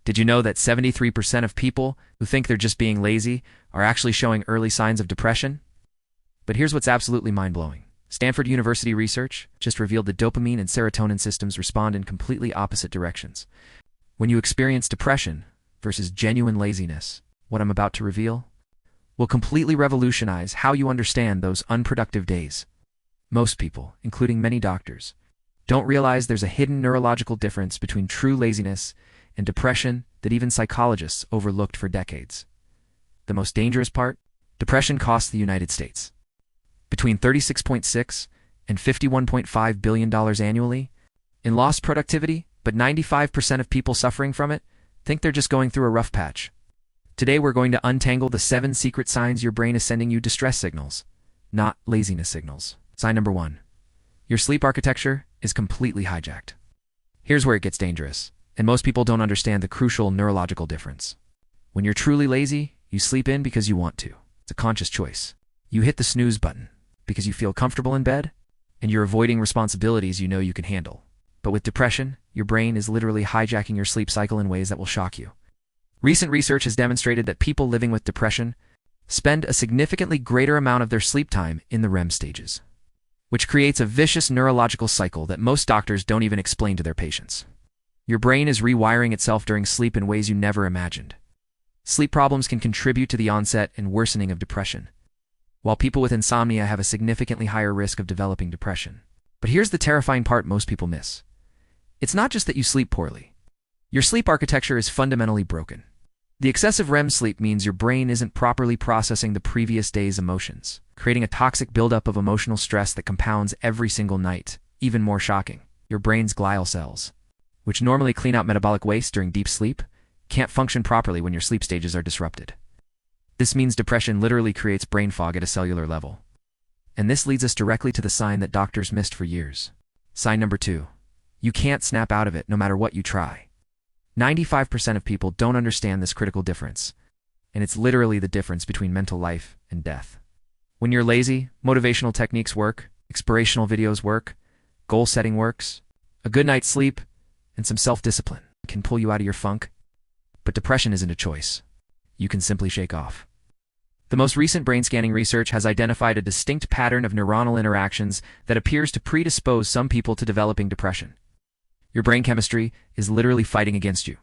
Did you know that 73% of people who think they're just being lazy are actually showing early signs of depression? But here's what's absolutely mind-blowing. Stanford University research just revealed that dopamine and serotonin systems respond in completely opposite directions. When you experience depression versus genuine laziness, what I'm about to reveal will completely revolutionize how you understand those unproductive days. Most people, including many doctors, don't realize there's a hidden neurological difference between true laziness and depression that even psychologists overlooked for decades. The most dangerous part? Depression costs the United States between $36.6 and $51.5 billion annually in lost productivity, but 95% of people suffering from it think they're just going through a rough patch. Today we're going to untangle the 7 secret signs your brain is sending you distress signals, not laziness signals. Sign number 1. Your sleep architecture is completely hijacked. Here's where it gets dangerous, and most people don't understand the crucial neurological difference. When you're truly lazy, you sleep in because you want to. It's a conscious choice. You hit the snooze button because you feel comfortable in bed, and you're avoiding responsibilities you know you can handle. But with depression, your brain is literally hijacking your sleep cycle in ways that will shock you. Recent research has demonstrated that people living with depression spend a significantly greater amount of their sleep time in the REM stages, which creates a vicious neurological cycle that most doctors don't even explain to their patients. Your brain is rewiring itself during sleep in ways you never imagined. Sleep problems can contribute to the onset and worsening of depression, while people with insomnia have a significantly higher risk of developing depression. But here's the terrifying part most people miss. It's not just that you sleep poorly. Your sleep architecture is fundamentally broken. The excessive REM sleep means your brain isn't properly processing the previous day's emotions, creating a toxic buildup of emotional stress that compounds every single night. Even more shocking, your brain's glial cells, which normally clean out metabolic waste during deep sleep, can't function properly when your sleep stages are disrupted. This means depression literally creates brain fog at a cellular level. And this leads us directly to the sign that doctors missed for years. Sign number 2. You can't snap out of it no matter what you try. 95% of people don't understand this critical difference, and it's literally the difference between mental life and death. When you're lazy, motivational techniques work, inspirational videos work, goal setting works, a good night's sleep, and some self-discipline can pull you out of your funk. But depression isn't a choice. You can simply shake off. The most recent brain scanning research has identified a distinct pattern of neuronal interactions that appears to predispose some people to developing depression. Your brain chemistry is literally fighting against you.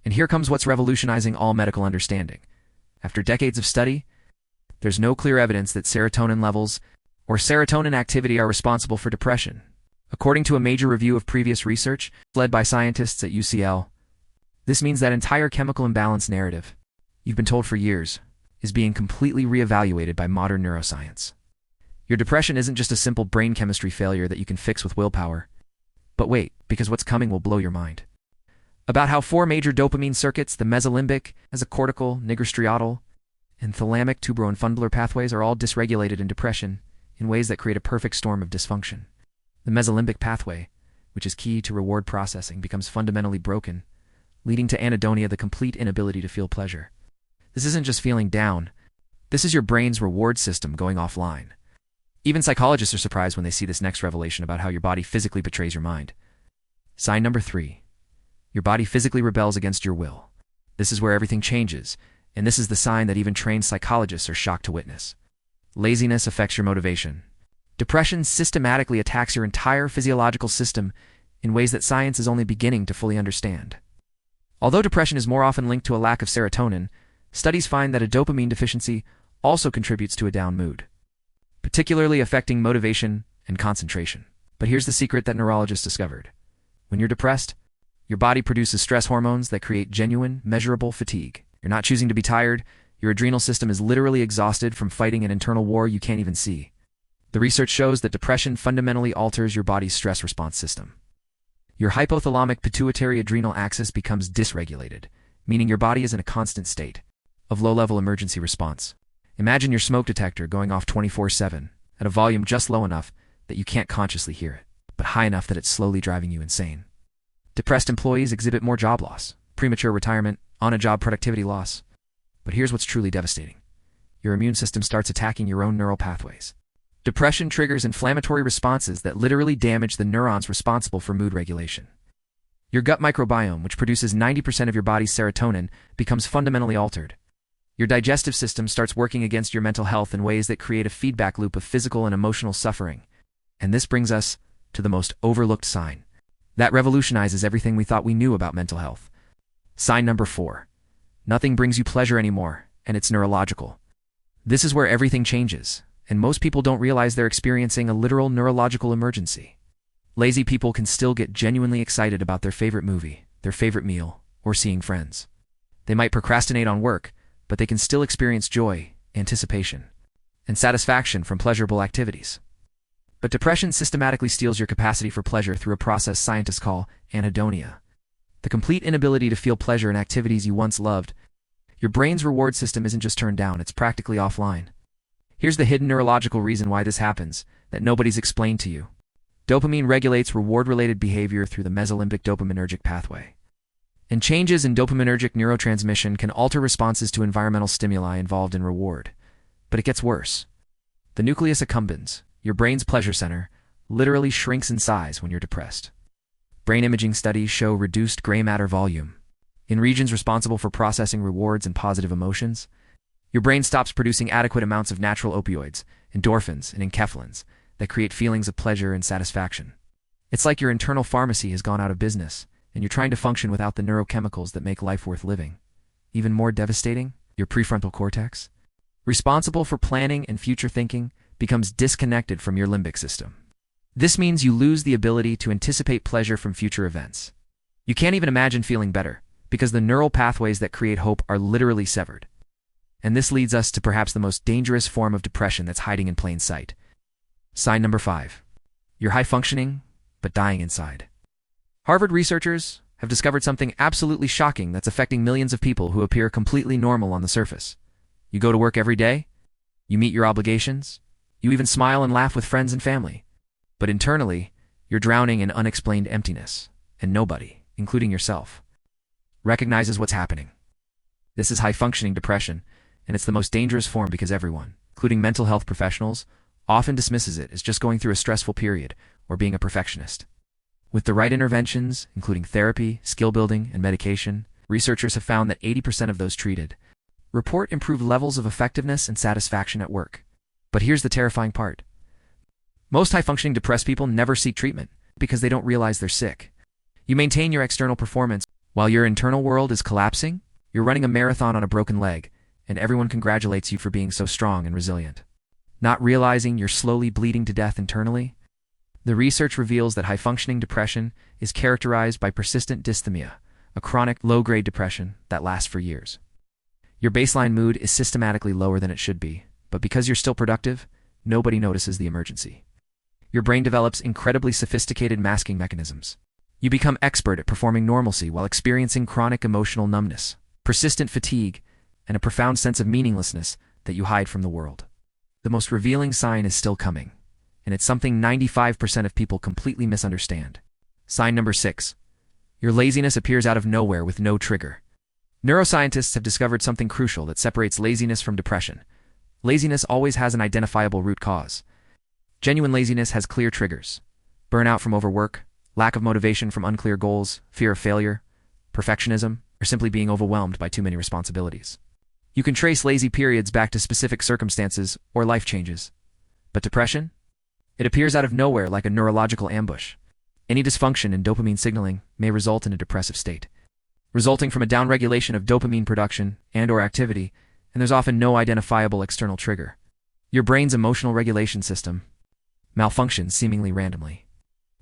And here comes what's revolutionizing all medical understanding. After decades of study, there's no clear evidence that serotonin levels or serotonin activity are responsible for depression. According to a major review of previous research led by scientists at UCL, this means that entire chemical imbalance narrative you've been told for years is being completely reevaluated by modern neuroscience. Your depression isn't just a simple brain chemistry failure that you can fix with willpower. But wait, because what's coming will blow your mind. About how 4 major dopamine circuits, the mesolimbic, mesocortical, nigrostriatal, and thalamic tuberoinfundular pathways are all dysregulated in depression in ways that create a perfect storm of dysfunction. The mesolimbic pathway, which is key to reward processing, becomes fundamentally broken, leading to anhedonia, the complete inability to feel pleasure. This isn't just feeling down. This is your brain's reward system going offline. Even psychologists are surprised when they see this next revelation about how your body physically betrays your mind. Sign number 3. Your body physically rebels against your will. This is where everything changes, and this is the sign that even trained psychologists are shocked to witness. Laziness affects your motivation. Depression systematically attacks your entire physiological system in ways that science is only beginning to fully understand. Although depression is more often linked to a lack of serotonin, studies find that a dopamine deficiency also contributes to a down mood, particularly affecting motivation and concentration. But here's the secret that neurologists discovered. When you're depressed, your body produces stress hormones that create genuine, measurable fatigue. You're not choosing to be tired. Your adrenal system is literally exhausted from fighting an internal war you can't even see. The research shows that depression fundamentally alters your body's stress response system. Your hypothalamic pituitary adrenal axis becomes dysregulated, meaning your body is in a constant state of low-level emergency response. Imagine your smoke detector going off 24/7 at a volume just low enough that you can't consciously hear it, but high enough that it's slowly driving you insane. Depressed employees exhibit more job loss, premature retirement, on-a-job productivity loss. But here's what's truly devastating. Your immune system starts attacking your own neural pathways. Depression triggers inflammatory responses that literally damage the neurons responsible for mood regulation. Your gut microbiome, which produces 90% of your body's serotonin, becomes fundamentally altered. Your digestive system starts working against your mental health in ways that create a feedback loop of physical and emotional suffering. And this brings us to the most overlooked sign that revolutionizes everything we thought we knew about mental health. Sign number 4. Nothing brings you pleasure anymore, and it's neurological. This is where everything changes, and most people don't realize they're experiencing a literal neurological emergency. Lazy people can still get genuinely excited about their favorite movie, their favorite meal, or seeing friends. They might procrastinate on work, but they can still experience joy, anticipation, and satisfaction from pleasurable activities. But depression systematically steals your capacity for pleasure through a process scientists call anhedonia. The complete inability to feel pleasure in activities you once loved. Your brain's reward system isn't just turned down, it's practically offline. Here's the hidden neurological reason why this happens, that nobody's explained to you. Dopamine regulates reward-related behavior through the mesolimbic dopaminergic pathway. And changes in dopaminergic neurotransmission can alter responses to environmental stimuli involved in reward. But it gets worse. The nucleus accumbens, your brain's pleasure center, literally shrinks in size when you're depressed. Brain imaging studies show reduced gray matter volume. In regions responsible for processing rewards and positive emotions, your brain stops producing adequate amounts of natural opioids, endorphins, and enkephalins that create feelings of pleasure and satisfaction. It's like your internal pharmacy has gone out of business, and you're trying to function without the neurochemicals that make life worth living. Even more devastating, your prefrontal cortex, responsible for planning and future thinking, becomes disconnected from your limbic system. This means you lose the ability to anticipate pleasure from future events. You can't even imagine feeling better, because the neural pathways that create hope are literally severed. And this leads us to perhaps the most dangerous form of depression that's hiding in plain sight. Sign number 5. You're high-functioning, but dying inside. Harvard researchers have discovered something absolutely shocking that's affecting millions of people who appear completely normal on the surface. You go to work every day, you meet your obligations, you even smile and laugh with friends and family. But internally, you're drowning in unexplained emptiness, and nobody, including yourself, recognizes what's happening. This is high-functioning depression, and it's the most dangerous form because everyone, including mental health professionals, often dismisses it as just going through a stressful period or being a perfectionist. With the right interventions, including therapy, skill building, and medication, researchers have found that 80% of those treated report improved levels of effectiveness and satisfaction at work. But here's the terrifying part. Most high-functioning depressed people never seek treatment because they don't realize they're sick. You maintain your external performance while your internal world is collapsing. You're running a marathon on a broken leg, and everyone congratulates you for being so strong and resilient. Not realizing you're slowly bleeding to death internally? The research reveals that high-functioning depression is characterized by persistent dysthymia, a chronic, low-grade depression that lasts for years. Your baseline mood is systematically lower than it should be, but because you're still productive, nobody notices the emergency. Your brain develops incredibly sophisticated masking mechanisms. You become expert at performing normalcy while experiencing chronic emotional numbness, persistent fatigue, and a profound sense of meaninglessness that you hide from the world. The most revealing sign is still coming, and it's something 95% of people completely misunderstand. Sign number 6. Your laziness appears out of nowhere with no trigger. Neuroscientists have discovered something crucial that separates laziness from depression. Laziness always has an identifiable root cause. Genuine laziness has clear triggers: burnout from overwork, lack of motivation from unclear goals, fear of failure, perfectionism, or simply being overwhelmed by too many responsibilities. You can trace lazy periods back to specific circumstances or life changes. But depression? It appears out of nowhere like a neurological ambush. Any dysfunction in dopamine signaling may result in a depressive state, resulting from a downregulation of dopamine production and/or activity, and there's often no identifiable external trigger. Your brain's emotional regulation system malfunctions seemingly randomly.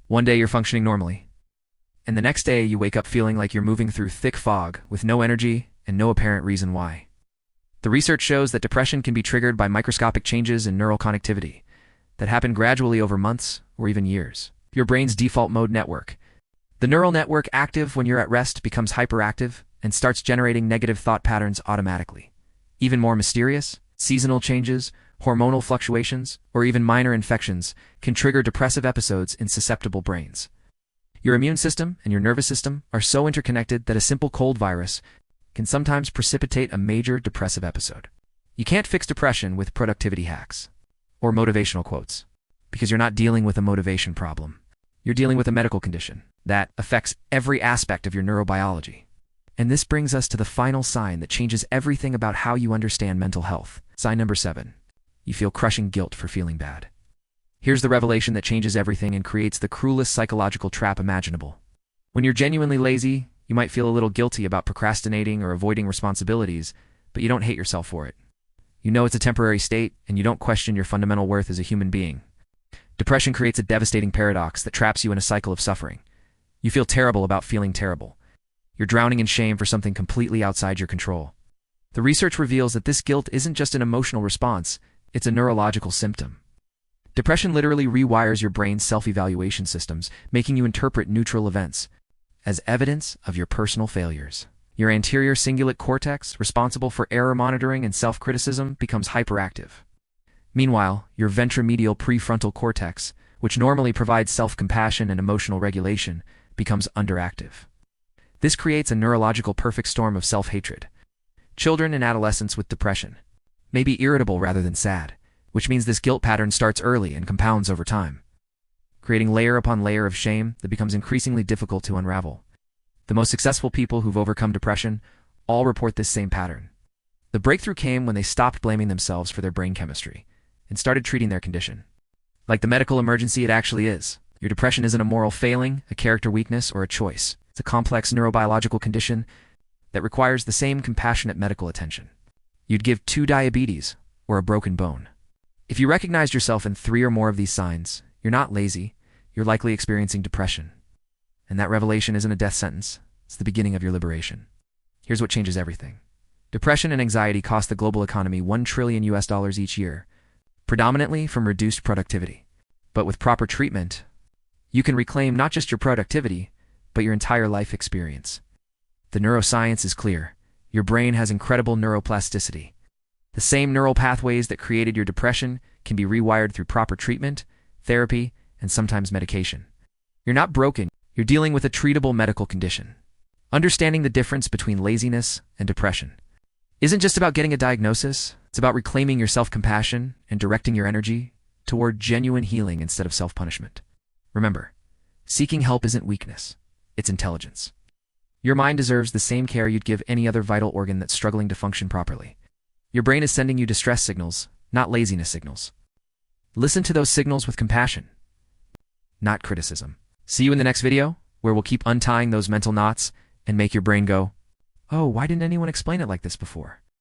One day you're functioning normally, and the next day you wake up feeling like you're moving through thick fog with no energy and no apparent reason why. The research shows that depression can be triggered by microscopic changes in neural connectivity that happen gradually over months or even years. Your brain's default mode network, the neural network active when you're at rest, becomes hyperactive and starts generating negative thought patterns automatically. Even more mysterious, seasonal changes, hormonal fluctuations, or even minor infections can trigger depressive episodes in susceptible brains. Your immune system and your nervous system are so interconnected that a simple cold virus can sometimes precipitate a major depressive episode. You can't fix depression with productivity hacks or motivational quotes, because you're not dealing with a motivation problem. You're dealing with a medical condition that affects every aspect of your neurobiology. And this brings us to the final sign that changes everything about how you understand mental health. Sign number 7. You feel crushing guilt for feeling bad. Here's the revelation that changes everything and creates the cruelest psychological trap imaginable. When you're genuinely lazy, you might feel a little guilty about procrastinating or avoiding responsibilities, but you don't hate yourself for it. You know it's a temporary state, and you don't question your fundamental worth as a human being. Depression creates a devastating paradox that traps you in a cycle of suffering. You feel terrible about feeling terrible. You're drowning in shame for something completely outside your control. The research reveals that this guilt isn't just an emotional response, it's a neurological symptom. Depression literally rewires your brain's self-evaluation systems, making you interpret neutral events as evidence of your personal failures. Your anterior cingulate cortex, responsible for error monitoring and self-criticism, becomes hyperactive. Meanwhile, your ventromedial prefrontal cortex, which normally provides self-compassion and emotional regulation, becomes underactive. This creates a neurological perfect storm of self-hatred. Children and adolescents with depression may be irritable rather than sad, which means this guilt pattern starts early and compounds over time, creating layer upon layer of shame that becomes increasingly difficult to unravel. The most successful people who've overcome depression all report this same pattern. The breakthrough came when they stopped blaming themselves for their brain chemistry and started treating their condition like the medical emergency it actually is. Your depression isn't a moral failing, a character weakness, or a choice. It's a complex neurobiological condition that requires the same compassionate medical attention you'd give to diabetes or a broken bone. If you recognized yourself in 3 or more of these signs, you're not lazy, you're likely experiencing depression. And that revelation isn't a death sentence, it's the beginning of your liberation. Here's what changes everything. Depression and anxiety cost the global economy $1 trillion each year, predominantly from reduced productivity. But with proper treatment, you can reclaim not just your productivity, but your entire life experience. The neuroscience is clear. Your brain has incredible neuroplasticity. The same neural pathways that created your depression can be rewired through proper treatment, therapy, and sometimes medication. You're not broken, you're dealing with a treatable medical condition. Understanding the difference between laziness and depression isn't just about getting a diagnosis, it's about reclaiming your self-compassion and directing your energy toward genuine healing instead of self-punishment. Remember, seeking help isn't weakness, it's intelligence. Your mind deserves the same care you'd give any other vital organ that's struggling to function properly. Your brain is sending you distress signals, not laziness signals. Listen to those signals with compassion, not criticism. See you in the next video, where we'll keep untying those mental knots and make your brain go, "Oh, why didn't anyone explain it like this before?"